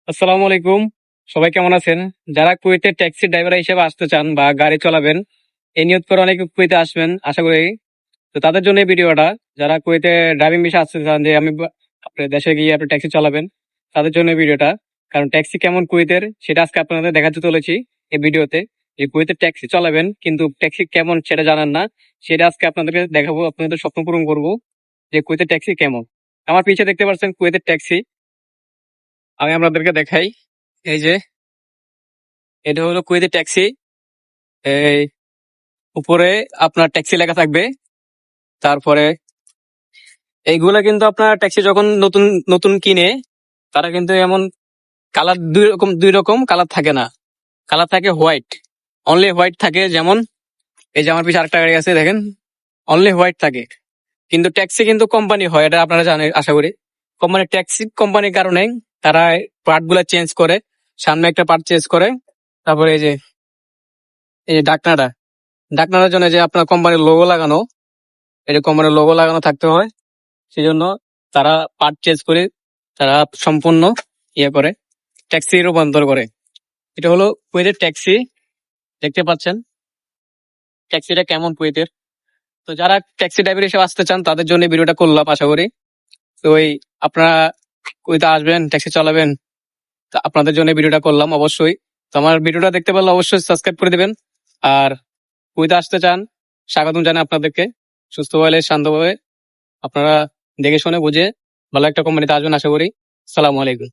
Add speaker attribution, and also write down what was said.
Speaker 1: আসসালামু আলাইকুম। সবাই কেমন আছেন? যারা কুয়েতে ট্যাক্সি ড্রাইভার হিসেবে আসতে চান বা গাড়ি চালাবেন, এই নিয়ত করে অনেকে কুয়েতে আসবেন আশা করি। তো তাদের জন্য এই ভিডিওটা। যারা কুয়েতে ড্রাইভিং বিষয়ে আসতে চান যে আপনার দেশে গিয়ে আপনি ট্যাক্সি চালাবেন, তাদের জন্য এই ভিডিওটা। কারণ ট্যাক্সি কেমন কুয়েতের সেটা আজকে আপনাদের দেখাতে চলেছি এই ভিডিওতে। যে কুয়েতে ট্যাক্সি চালাবেন কিন্তু ট্যাক্সি কেমন সেটা জানেন না, সেটা আজকে আপনাদেরকে দেখাবো, আপনাদের স্বপ্ন পূরণ করবো যে কুয়েতে ট্যাক্সি কেমন। আমার পিছে দেখতে পাচ্ছেন কুয়েতের ট্যাক্সি। আমি আপনাদেরকে দেখাই। এই যে এটা হলো কুয়েতের ট্যাক্সি। এই উপরে আপনার ট্যাক্সি লেখা থাকবে। তারপরে এইগুলা কিন্তু আপনার ট্যাক্সি যখন নতুন নতুন কিনে, তারা কিন্তু এমন কালার দুই রকম কালার থাকে না। কালার থাকে হোয়াইট, অনলি হোয়াইট থাকে। যেমন এই যে আমার পিছনে আরেকটা গাড়ি আছে, দেখেন, অনলি হোয়াইট থাকে। কিন্তু ট্যাক্সি কিন্তু কোম্পানি হয়, এটা আপনারা জানেন আশা করি। ট্যাক্সি কোম্পানির কারণে তারা পার্ট গুলা চেঞ্জ করে, সামনে একটা পার্ট চেঞ্জ করে। তারপরে এই যে ডাকনাটার জন্য যে আপনার কোম্পানির লোগো লাগানো, এই যে কোম্পানির লোগো লাগানো থাকতে হয়। সেই জন্য তারা পার্ট চেঞ্জ করে, তারা সম্পূর্ণ করে ট্যাক্সি রূপান্তর করে। এটা হলো কুয়েতের ট্যাক্সি। দেখতে পাচ্ছেন ট্যাক্সিটা কেমন কুয়েতের। তো যারা ট্যাক্সি ড্রাইভার হিসেবে আসতে চান তাদের জন্য এই ভিডিওটা করলাম আশা করি। তো আপনারা কুয়েতে আসবেন, ট্যাক্সি চালাবেন, তা আপনাদের জন্য এই ভিডিওটা করলাম অবশ্যই। তো আমার ভিডিওটা দেখতে পারলে অবশ্যই সাবস্ক্রাইব করে দিবেন। আর কুয়েতে আসতে চান, স্বাগতম জানাই আপনাদেরকে। সুস্থভাবে শান্তভাবে আপনারা দেখে শুনে বুঝে ভালো একটা কোম্পানিতে আসবেন আশা করি। সালামু আলাইকুম।